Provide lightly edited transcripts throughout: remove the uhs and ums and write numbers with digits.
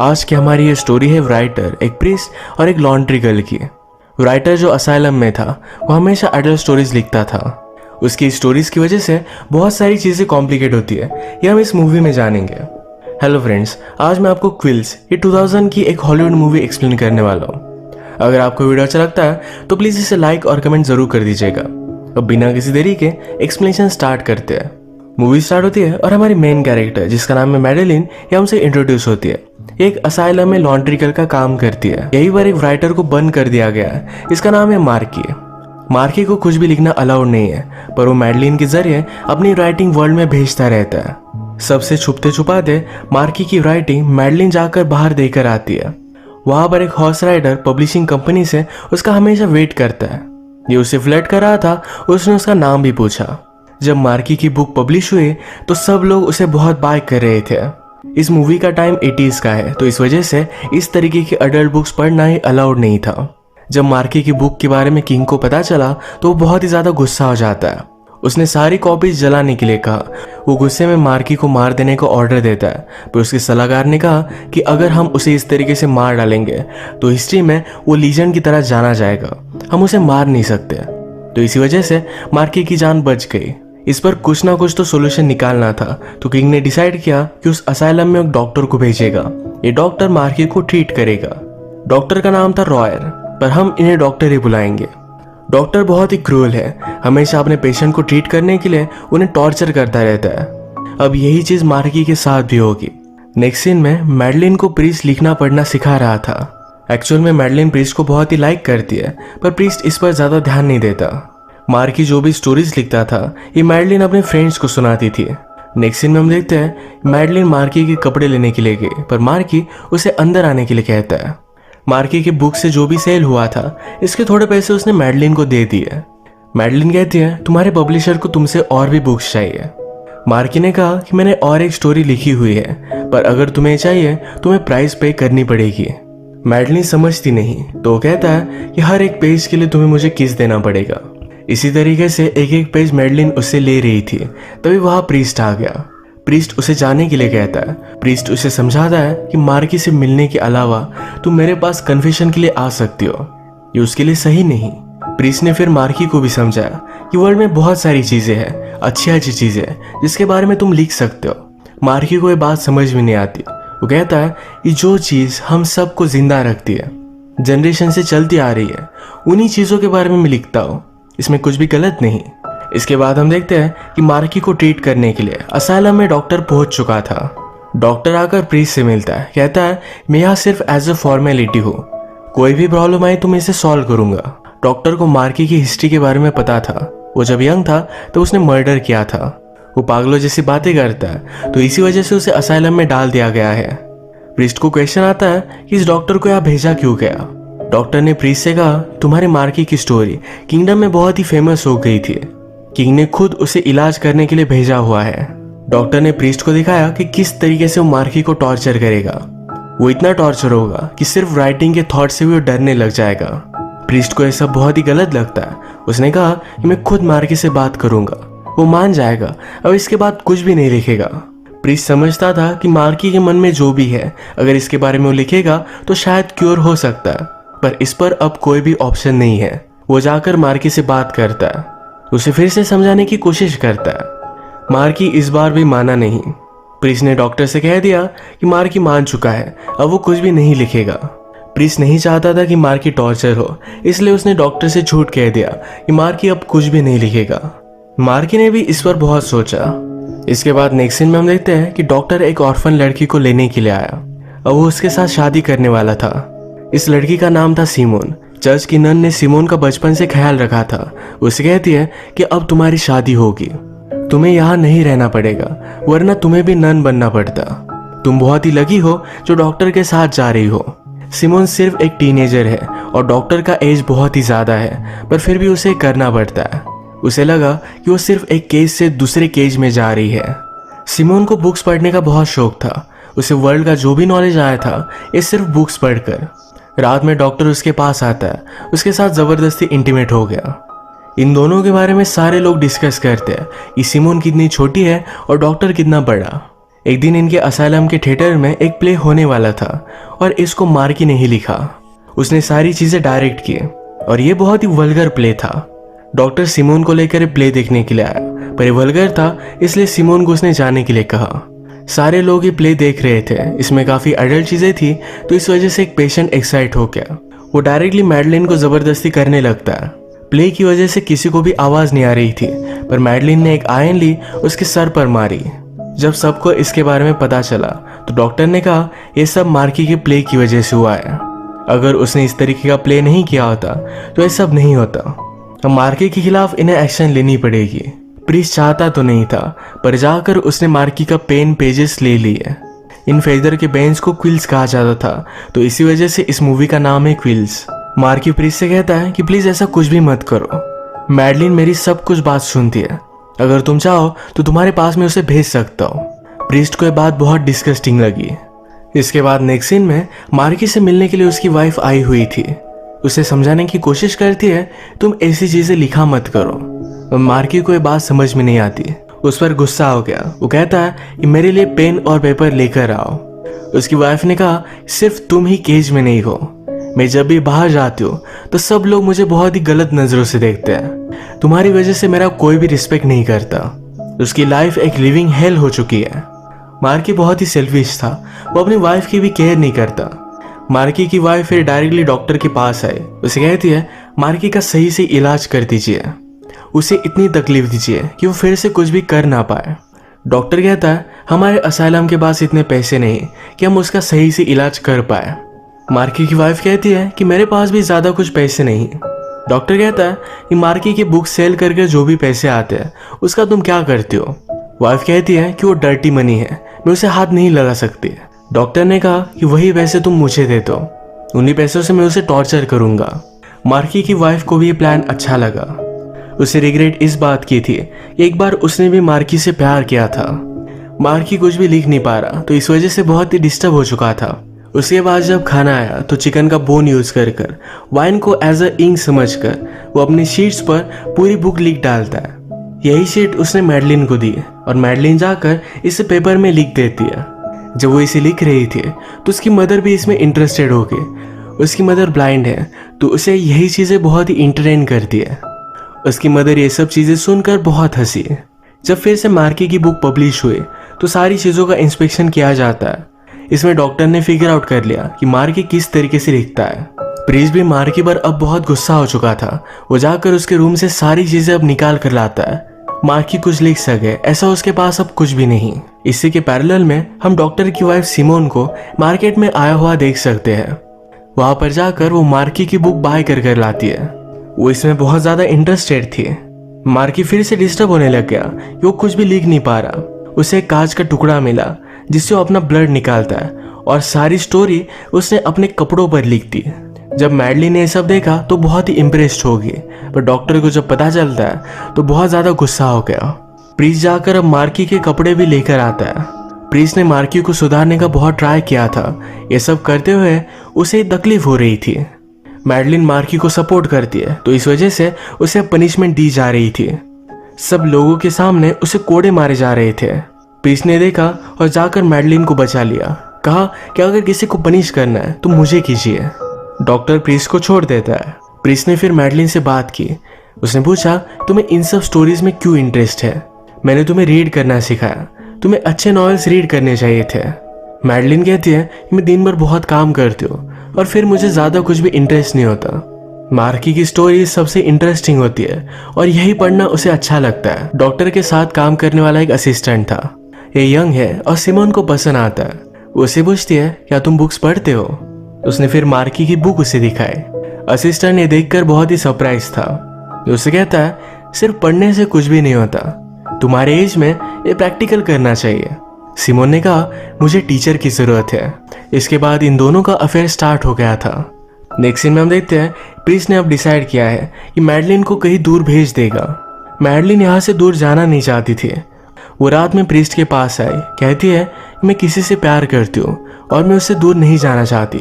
आज की हमारी ये स्टोरी है राइटर, एक प्रीस्ट और एक लॉन्ड्री गर्ल की। राइटर जो असाइलम में था वो हमेशा एडल्ट स्टोरीज लिखता था। उसकी स्टोरीज की वजह से बहुत सारी चीज़ें कॉम्प्लिकेट होती है, ये हम इस मूवी में जानेंगे। हेलो फ्रेंड्स, आज मैं आपको क्विल्स ये 2000 की एक हॉलीवुड मूवी एक्सप्लेन करने वाला हूँ। अगर आपको वीडियो अच्छा लगता है तो प्लीज़ इसे लाइक और कमेंट जरूर कर दीजिएगा। अब बिना किसी देरी के एक्सप्लेनेशन स्टार्ट करते हैं। मूवी स्टार्ट होती है और हमारी मेन कैरेक्टर जिसका नाम है मैडेलिन, ये हमसे इंट्रोड्यूस होती है। एक असाइलम में लॉन्ड्री गर्ल का काम करती है। यही पर एक राइटर को बंद कर दिया गया है, इसका नाम है मार्की। मार्की को कुछ भी लिखना अलाउड नहीं है, पर वो मैडेलिन के जरिए अपनी राइटिंग वर्ल्ड में भेजता रहता है। सबसे छुपते छुपाते मार्की की राइटिंग मैडेलिन जाकर बाहर देकर आती है। वहां पर एक हॉर्स राइडर पब्लिशिंग कंपनी से उसका हमेशा वेट करता है। ये उसे फ्लर्ट कर रहा था, उसने उसका नाम भी पूछा। जब मार्की की बुक पब्लिश हुई तो सब लोग उसे बहुत बाय कर रहे थे। इस मूवी का टाइम 80s का है, तो इस वजह से इस तरीके की अडल्ट बुक्स पढ़ना ही अलाउड नहीं था। जब मार्की की बुक के बारे में किंग को पता चला तो वो बहुत ही ज्यादा गुस्सा हो जाता है। उसने सारी कॉपीज जलाने के लिए कहा। वो गुस्से में मार्की को मार देने का ऑर्डर देता है, पर उसके सलाहकार ने कहा कि अगर हम उसे इस तरीके से मार डालेंगे तो हिस्ट्री में वो लीजेंड की तरह जाना जाएगा, हम उसे मार नहीं सकते। तो इसी वजह से मार्की की जान बच गई। इस पर कुछ ना कुछ तो सोल्यूशन निकालना था, तो किंग ने डिसाइड किया कि उस असाइलम में एक डॉक्टर को भेजेगा। ये डॉक्टर मार्की को ट्रीट करेगा। डॉक्टर का नाम था रॉयर, पर हम इन्हें डॉक्टर ही बुलाएंगे। डॉक्टर बहुत ही क्रूअल है, हमेशा अपने पेशेंट को ट्रीट करने के लिए उन्हें टॉर्चर करता रहता है। अब यही चीज मार्की के साथ भी होगी। नेक्स्ट सीन में मैडेलिन को प्रीस्ट लिखना पढ़ना सिखा रहा था। एक्चुअल में मैडेलिन प्रीस्ट को बहुत ही लाइक करती है, पर प्रीस्ट इस पर ज्यादा ध्यान नहीं देता। मार्की जो भी स्टोरीज लिखता था ये मैडेलिन अपने फ्रेंड्स को सुनाती थी। नेक्स्ट सीन में हम देखते हैं मैडेलिन मार्की के कपड़े लेने के लिए गई, पर मार्की उसे अंदर आने के लिए कहता है। मार्की की बुक से जो भी सेल हुआ था इसके थोड़े पैसे उसने मैडेलिन को दे दिए। मैडेलिन कहती है तुम्हारे पब्लिशर को तुमसे और भी बुक्स चाहिए। मार्की ने कहा कि मैंने और एक स्टोरी लिखी हुई है, पर अगर तुम्हें चाहिए तुम्हें प्राइस पे करनी पड़ेगी। मैडेलिन समझती नहीं, तो कहता है कि हर एक पेज के लिए तुम्हें मुझे किस देना पड़ेगा। इसी तरीके से एक एक पेज मैडेलिन उससे ले रही थी, तभी वहां प्रीस्ट आ गया। प्रीस्ट उसे जाने के लिए कहता है। प्रीस्ट उसे समझाता है कि मार्की से मिलने के अलावा तुम मेरे पास कन्फेशन के लिए आ सकती हो, ये उसके लिए सही नहीं। प्रीस्ट ने फिर मार्की को भी समझाया कि वर्ल्ड में बहुत सारी चीजें हैं, अच्छी चीजें जिसके बारे में तुम लिख सकते हो। मार्की को ये बात समझ में नहीं आती। वो कहता है कि जो चीज हम सबको जिंदा रखती है, जनरेशन से चलती आ रही है, उन्हीं चीजों के बारे में मैं लिखता हूँ, इसमें कुछ भी गलत नहीं। इसके बाद हम देखते हैं कि मार्की को ट्रीट करने के लिए असाइलम में डॉक्टर पहुंच चुका था। डॉक्टर आकर प्रीस्ट से मिलता है, कहता है मैं यहाँ सिर्फ एज अ फॉर्मेलिटी हूँ, कोई भी प्रॉब्लम आए तो मैं इसे सॉल्व करूंगा। डॉक्टर को मार्की की हिस्ट्री के बारे में पता था। वो जब यंग था तो उसने मर्डर किया था। वो पागलों जैसी बातें करता है, तो इसी वजह से उसे असाइलम में डाल दिया गया है। प्रीस्ट को क्वेश्चन आता है कि इस डॉक्टर को यहाँ भेजा क्यों गया। डॉक्टर ने प्रीस्ट से कहा तुम्हारे मार्की की स्टोरी किंगडम में बहुत ही फेमस हो गई थी, किंग ने खुद उसे इलाज करने के लिए भेजा हुआ है। डॉक्टर ने प्रीस्ट को दिखाया कि किस तरीके से वो मार्की को टॉर्चर करेगा। वो इतना टॉर्चर होगा कि सिर्फ राइटिंग के थॉट से भी वो डरने लग जाएगा। प्रीस्ट को यह सब बहुत ही गलत लगता है। उसने कहा कि मैं खुद मार्की से बात करूंगा, वो मान जाएगा, अब इसके बाद कुछ भी नहीं लिखेगा। प्रीस्ट समझता था कि मार्की के मन में जो भी है, अगर इसके बारे में वो लिखेगा तो शायद क्योर हो सकता है, पर इस पर अब कोई भी ऑप्शन नहीं है। वो जाकर मार्की से बात करता है, उसे फिर से समझाने की कोशिश करता है। मार्की इस बार भी माना नहीं। प्रीस्ट ने डॉक्टर से कह दिया कि मार्की मान चुका है, अब वो कुछ भी नहीं लिखेगा। प्रीस्ट नहीं चाहता था कि मार्की टॉर्चर हो, इसलिए उसने डॉक्टर से झूठ कह दिया कि मार्की अब कुछ भी नहीं लिखेगा। मार्की ने भी इस पर बहुत सोचा। इसके बाद नेक्स्ट सीन में हम देखते हैं कि डॉक्टर एक ऑर्फन लड़की को लेने के लिए आया। अब वो उसके साथ शादी करने वाला था। इस लड़की का नाम था सिमोन। चर्च की नन ने सिमोन का बचपन से ख्याल रखा था। उसे कहती है कि अब तुम्हारी शादी होगी, तुम्हें यहाँ नहीं रहना पड़ेगा, वरना तुम्हें भी नन बनना पड़ता। तुम बहुत ही लकी हो जो डॉक्टर के साथ जा रही हो। सिमोन सिर्फ एक टीनेजर है और डॉक्टर का एज बहुत ही ज्यादा है, पर फिर भी उसे करना पड़ता है। उसे लगा कि वो सिर्फ एक केज से दूसरे केज में जा रही है। सिमोन को बुक्स पढ़ने का बहुत शौक था। उसे वर्ल्ड का जो भी नॉलेज आया था ये सिर्फ बुक्स पढ़कर। रात में डॉक्टर उसके पास आता है, उसके साथ जबरदस्ती इंटीमेट हो गया। इन दोनों के बारे में सारे लोग डिस्कस करते हैं कि सिमोन कितनी छोटी है और डॉक्टर कितना बड़ा। एक दिन इनके असाइलम के थिएटर में एक प्ले होने वाला था और इसको मार्की ने ही लिखा। उसने सारी चीजें डायरेक्ट की और ये बहुत ही वल्गर प्ले था। डॉक्टर सिमोन को लेकर प्ले देखने के लिए आया, पर ये वल्गर था इसलिए सिमोन को उसने जाने के लिए कहा। सारे लोग ये प्ले देख रहे थे, इसमें काफी अडल्ट चीजें थी, तो इस वजह से एक पेशेंट एक्साइट हो गया। वो डायरेक्टली मैडलिन को जबरदस्ती करने लगता है। प्ले की वजह से किसी को भी आवाज नहीं आ रही थी, पर मैडलिन ने एक आयन ली, उसके सर पर मारी। जब सबको इसके बारे में पता चला तो डॉक्टर ने कहा यह सब मार्की के प्ले की वजह से हुआ है। अगर उसने इस तरीके का प्ले नहीं किया होता तो यह सब नहीं होता। अब मार्की के खिलाफ इन्हें एक्शन लेनी पड़ेगी। प्रीस्ट चाहता तो नहीं था, पर जाकर उसने मार्की का पेन पेजेस ले लिए। इन फेदर के बेंच को क्विल्स कहा जाता था, तो इसी वजह से इस मूवी का नाम है क्विल्स। मार्की प्रीस्ट से कहता है कि प्लीज ऐसा कुछ भी मत करो। मैडलिन मेरी सब कुछ बात सुनती है, अगर तुम चाहो तो तुम्हारे पास में उसे भेज सकता हूँ। प्रीस्ट को यह बात बहुत डिस्गस्टिंग लगी। इसके बाद नेक्स्ट सीन में मार्की से मिलने के लिए उसकी वाइफ आई हुई थी। उसे समझाने की कोशिश करती है तुम ऐसी चीजें लिखा मत करो। मार्की को यह बात समझ में नहीं आती, उस पर गुस्सा हो गया। वो कहता है कि मेरे लिए पेन और पेपर लेकर आओ। उसकी वाइफ ने कहा सिर्फ तुम ही केज में नहीं हो, मैं जब भी बाहर जाती हूँ तो सब लोग मुझे बहुत ही गलत नजरों से देखते हैं। तुम्हारी वजह से मेरा कोई भी रिस्पेक्ट नहीं करता। उसकी लाइफ एक लिविंग हेल हो चुकी है। मार्की बहुत ही सेल्फिश था, वो अपनी वाइफ की भी केयर नहीं करता। मार्की की वाइफ फिर डायरेक्टली डॉक्टर के पास आई। उसे कहती है मार्की का सही से इलाज कर दीजिए, उसे इतनी तकलीफ दीजिए कि वो फिर से कुछ भी कर ना पाए। डॉक्टर कहता है हमारे असाइलम के पास इतने पैसे नहीं कि हम उसका सही से इलाज कर पाए। मार्की की वाइफ कहती है कि मेरे पास भी ज्यादा कुछ पैसे नहीं। डॉक्टर कहता है कि मार्की की बुक सेल करके जो भी पैसे आते हैं उसका तुम क्या करते हो। वाइफ कहती है कि वो डर्टी मनी है, मैं उसे हाथ नहीं लगा सकती। डॉक्टर ने कहा कि वही पैसे तुम मुझे दे दो, उन्हीं पैसों से मैं उसे टॉर्चर करूंगा। मार्की की वाइफ को भी ये प्लान अच्छा लगा। उसे रिग्रेट इस बात की थी कि एक बार उसने भी मार्की से प्यार किया था। मार्की कुछ भी लिख नहीं पा रहा, तो इस वजह से बहुत ही डिस्टर्ब हो चुका था। उसके बाद जब खाना आया तो चिकन का बोन यूज कर वाइन को एज अ इंक समझकर वो अपनी शीट्स पर पूरी बुक लिख डालता है। यही शीट उसने मैडलिन को दी और मैडलिन जाकर इसे पेपर में लिख देती है। जब वो इसे लिख रही थी तो उसकी मदर भी इसमें इंटरेस्टेड हो गई। उसकी मदर ब्लाइंड है, तो उसे यही चीजें बहुत ही इंटरटेन करती है। उसकी मदर ये सब चीजें सुनकर बहुत हंसी। जब फिर से मार्की की बुक पब्लिश हुई तो सारी चीजों का इंस्पेक्शन किया जाता है। इसमें डॉक्टर ने फिगर आउट कर लिया कि मार्की किस तरीके से लिखता है। प्रीस्ट भी मार्की पर अब बहुत गुस्सा हो चुका था। वो जाकर उसके रूम से सारी चीजें अब निकाल कर लाता है। मार्की कुछ लिख सके ऐसा उसके पास अब कुछ भी नहीं। इसी के पैरेलल में हम डॉक्टर की वाइफ सिमोन को मार्केट में आया हुआ देख सकते हैं। वहां पर जाकर वो मार्की की बुक बाय कर लाती है। वो इसमें बहुत ज्यादा इंटरेस्टेड थी। मार्की फिर से डिस्टर्ब होने लग गया कि वो कुछ भी लिख नहीं पा रहा। उसे एक कांच का टुकड़ा मिला जिससे वो अपना ब्लड निकालता है और सारी स्टोरी उसने अपने कपड़ों पर लिख दी। जब मैडलिन ने ये सब देखा तो बहुत ही इम्प्रेस्ड हो गई, पर डॉक्टर को जब पता चलता है तो बहुत ज्यादा गुस्सा हो गया। प्रीस्ट जाकर अब मार्की के कपड़े भी लेकर आता है। प्रीस्ट ने मार्की को सुधारने का बहुत ट्राई किया था। ये सब करते हुए उसे तकलीफ हो रही थी। मैडलिन मार्की को सपोर्ट करती है, तो इस वजह से उसे पनिशमेंट दी जा रही थी। सब लोगों के सामने उसे कोड़े मारे जा रहे थे। प्रीस्ट ने देखा और जाकर मैडलिन को बचा लिया। कहा कि अगर किसी को पनिश करना है तो मुझे कीजिए। डॉक्टर प्रीस्ट को छोड़ देता है। प्रीस्ट ने फिर मैडलिन से बात की। उसने पूछा तुम्हें इन सब स्टोरीज में क्यों इंटरेस्ट है। मैंने तुम्हें रीड करना सिखाया, तुम्हें अच्छे नॉवेल्स रीड करने चाहिए थे। मैडलिन कहती है कि मैं दिन भर बहुत काम करती हूँ और फिर मुझे ज्यादा कुछ भी इंटरेस्ट नहीं होता। मार्की की स्टोरी सबसे इंटरेस्टिंग होती है और यही पढ़ना उसे अच्छा लगता है। डॉक्टर के साथ काम करने वाला एक असिस्टेंट था। ये यंग है और सिमोन को पसंद आता है। वो उसे पूछती है क्या तुम बुक्स पढ़ते हो। उसने फिर मार्की की बुक उसे दिखाई। असिस्टेंट ये देखकर बहुत ही सरप्राइज था। उसे कहता है सिर्फ पढ़ने से कुछ भी नहीं होता, तुम्हारे एज में ये प्रैक्टिकल करना चाहिए। सिमोन ने कहा मुझे टीचर की जरूरत है। इसके बाद इन दोनों का अफेयर स्टार्ट हो गया था। नेक्स्ट सीन में हम देखते हैं प्रीस्ट ने अब डिसाइड किया है कि मैडलिन को कहीं दूर भेज देगा। मैडलिन यहाँ से दूर जाना नहीं चाहती थी। वो रात में प्रीस्ट के पास आई, कहती है मैं किसी से प्यार करती हूँ और मैं उससे दूर नहीं जाना चाहती।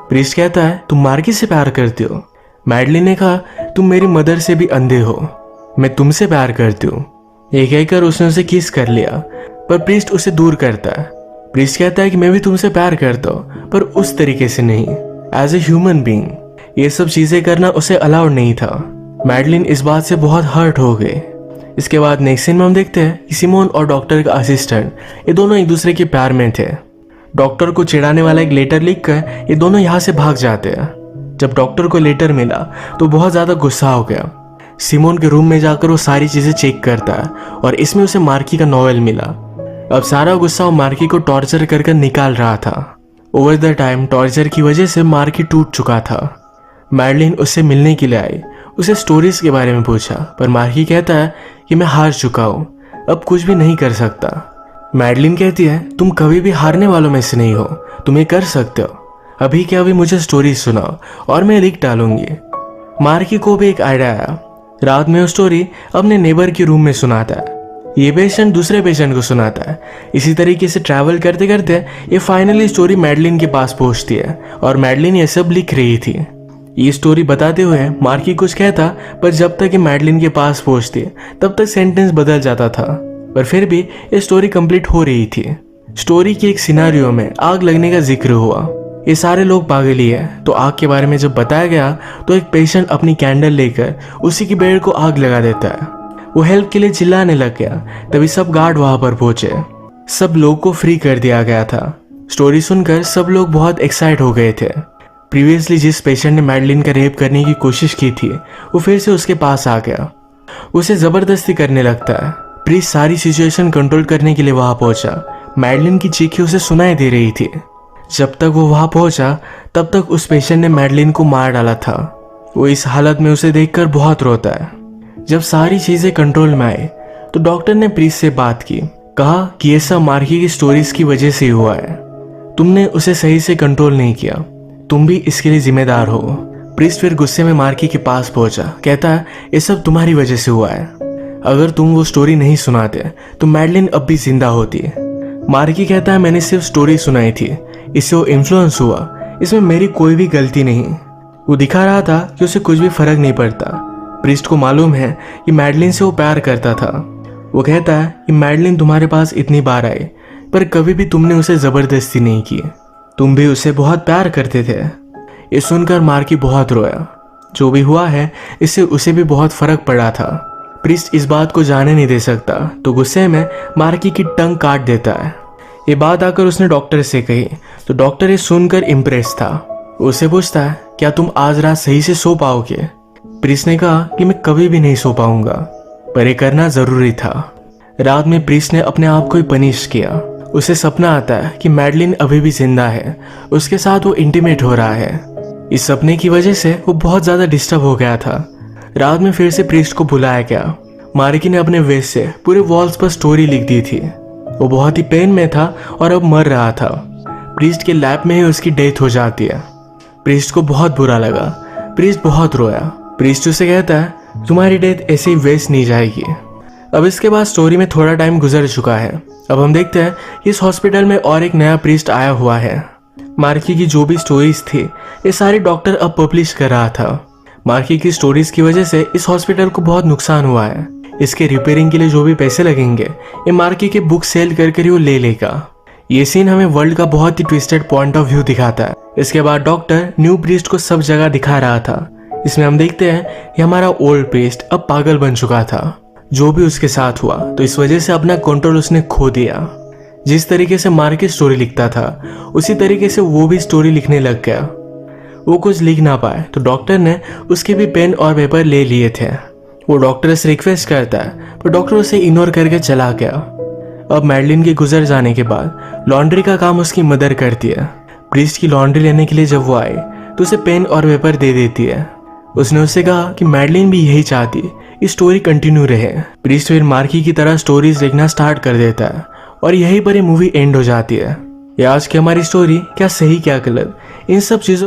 प्रीस्ट कहता है तुम मार्की से प्यार करती हो। मैडलिन ने कहा तुम मेरी मदर से भी अंधे हो, मैं तुमसे प्यार करती हूँ। ये कहकर उसने उसे किस कर लिया। पर प्रीस्ट उसे दूर करता है। प्रीस्ट कहता है कि मैं भी तुमसे प्यार करता हूँ, पर उस तरीके से नहीं, एज ए ह्यूमन बीइंग। ये सब चीजें करना उसे अलाउड नहीं था। मैडलिन इस बात से बहुत हर्ट हो गए। इसके बाद नेक्स्ट सीन में हम देखते हैं कि सिमोन और डॉक्टर का असिस्टेंट ये दोनों एक दूसरे के प्यार में थे। डॉक्टर को चिढ़ाने वाला एक लेटर लिखकर ये दोनों यहाँ से भाग जाते हैं। जब डॉक्टर को लेटर मिला तो बहुत ज़्यादा गुस्सा हो गया। सिमोन के रूम में जाकर वो सारी चीज़ें चेक करता है और इसमें उसे मार्की का नॉवेल मिला। अब सारा गुस्सा वो मार्की को टॉर्चर कर निकाल रहा था। ओवर द टाइम टॉर्चर की वजह से मार्की टूट चुका था। मैडलिन उससे मिलने के लिए आई, उसे स्टोरीज के बारे में पूछा, पर मार्की कहता है कि मैं हार चुका हूँ, अब कुछ भी नहीं कर सकता। मैडलिन कहती है तुम कभी भी हारने वालों में से नहीं हो, तुम ये कर सकते हो। अभी के अभी मुझे स्टोरी सुनाओ और मैं लिख डालूंगी। मार्की को भी एक आइडिया आया। रात में वो स्टोरी अपने नेबर के रूम में सुनाता है। ये पेशेंट दूसरे पेशेंट को सुनाता है। इसी तरीके से ट्रैवल करते करते ये फाइनली स्टोरी मैडलिन के पास पहुंचती है और मैडलिन ये सब लिख रही थी। ये स्टोरी बताते हुए मार्की कुछ कहता, पर जब तक ये मैडलिन के पास पहुंचती तब तक सेंटेंस बदल जाता था। पर फिर भी ये स्टोरी कंप्लीट हो रही थी। स्टोरी के एक सिनारियो में आग लगने का जिक्र हुआ। ये सारे लोग पागल ही है, तो आग के बारे में जब बताया गया तो एक पेशेंट अपनी कैंडल लेकर उसी की बेड को आग लगा देता है। वो हेल्प के लिए चिल्लाने लग गया। तभी सब गार्ड वहां पर पहुंचे। सब लोग को फ्री कर दिया गया था। स्टोरी सुनकर सब लोग बहुत एक्साइट हो गए थे। प्रीवियसली जिस पेशेंट ने मैडलिन का रेप करने की कोशिश की थी वो फिर से उसके पास आ गया। उसे जबरदस्ती करने लगता है। प्रीस्ट सारी सिचुएशन कंट्रोल करने के लिए वहां पहुंचा। मैडलिन की चीखें उसे सुनाई दे रही थी। जब तक वो वहां पहुंचा तब तक उस पेशेंट ने मैडलिन को मार डाला था। वो इस हालत में उसे देखकर बहुत रोता है। जब सारी चीजें कंट्रोल में आई तो डॉक्टर ने प्रीस्ट से बात की, कहा कि ये सब मार्की की स्टोरीज की वजह से हुआ है। तुमने उसे सही से कंट्रोल नहीं किया, तुम भी इसके लिए जिम्मेदार हो। प्रीस्ट फिर गुस्से में मार्की के पास पहुंचा। कहता है ये सब तुम्हारी वजह से हुआ है। अगर तुम वो स्टोरी नहीं सुनाते तो मैडलिन अब भी जिंदा होती। मार्की कहता है मैंने सिर्फ स्टोरी सुनाई थी, इससे वो इन्फ्लुएंस हुआ, इसमें मेरी कोई भी गलती नहीं। वो दिखा रहा था कि उसे कुछ भी फर्क नहीं पड़ता। प्रीस्ट को मालूम है कि मैडलिन से वो प्यार करता था। वो कहता है कि मैडलिन तुम्हारे पास इतनी बार आई, पर कभी भी तुमने उसे जबरदस्ती नहीं की, तुम भी उसे बहुत प्यार करते थे। ये सुनकर मार्की बहुत रोया। जो भी हुआ है इससे उसे भी बहुत फर्क पड़ा था। प्रीस्ट इस बात को जाने नहीं दे सकता, तो गुस्से में मार्की की टंग काट देता है। ये बात आकर उसने डॉक्टर से कही, तो डॉक्टर ये सुनकर इम्प्रेस था। उससे पूछता है क्या तुम आज रात सही से सो पाओगे। प्रीस्ट ने कहा कि मैं कभी भी नहीं सो पाऊंगा, पर ये करना जरूरी था। रात में प्रीस्ट ने अपने आप को ही पनिश किया। उसे सपना आता है कि मैडलिन अभी भी जिंदा है, उसके साथ वो इंटीमेट हो रहा है। इस सपने की वजह से वो बहुत ज्यादा डिस्टर्ब हो गया था। रात में फिर से प्रीस्ट को बुलाया गया। मार्की ने अपने वेस्ट से पूरे वॉल्स पर स्टोरी लिख दी थी। वो बहुत ही पेन में था और अब मर रहा था। प्रीस्ट के लैब में ही उसकी डेथ हो जाती है। प्रीस्ट को बहुत बुरा लगा। प्रीस्ट बहुत रोया। प्रीस्ट उसे कहता है तुम्हारी डेथ ऐसे ही वेस्ट नहीं जाएगी। अब इसके बाद स्टोरी में थोड़ा टाइम गुजर चुका है। अब हम देखते हैं इस हॉस्पिटल में और एक नया प्रीस्ट आया हुआ है। मार्की की जो भी स्टोरीज थी ये सारी डॉक्टर अब पब्लिश कर रहा था। मार्की की स्टोरीज की वजह से इस हॉस्पिटल को बहुत नुकसान हुआ है। इसके रिपेयरिंग के लिए जो भी पैसे लगेंगे ये मार्की के बुक सेल कर ही वो ले लेगा। ये सीन हमें वर्ल्ड का बहुत ही ट्विस्टेड पॉइंट ऑफ व्यू दिखाता है। इसके बाद डॉक्टर न्यू प्रीस्ट को सब जगह दिखा रहा था। इसमें हम देखते हैं कि हमारा ओल्ड प्रीस्ट अब पागल बन चुका था। जो भी उसके साथ हुआ तो इस वजह से अपना कंट्रोल उसने खो दिया। जिस तरीके से मार्की स्टोरी लिखता था उसी तरीके से वो भी स्टोरी लिखने लग गया। वो कुछ लिख ना पाए तो डॉक्टर ने उसके भी पेन और पेपर ले लिए थे। वो डॉक्टर से रिक्वेस्ट करता है पर डॉक्टर उसे इग्नोर करके चला गया। अब मैडलिन के गुजर जाने के बाद लॉन्ड्री का काम उसकी मदर करती है। प्रीस्ट की लॉन्ड्री लेने के लिए जब वो आए तो उसे पेन और पेपर दे देती है। उसने उससे कहा कि मैडलिन भी यही चाहती ये स्टोरी कंटिन्यू रहे। प्रीस्ट फिर मार्की की तरह स्टोरीज लिखना स्टार्ट कर देता है और यहीं पर ये मूवी एंड हो जाती है। ये आज की हमारी स्टोरी क्या सही क्या गलत इन सब चीजों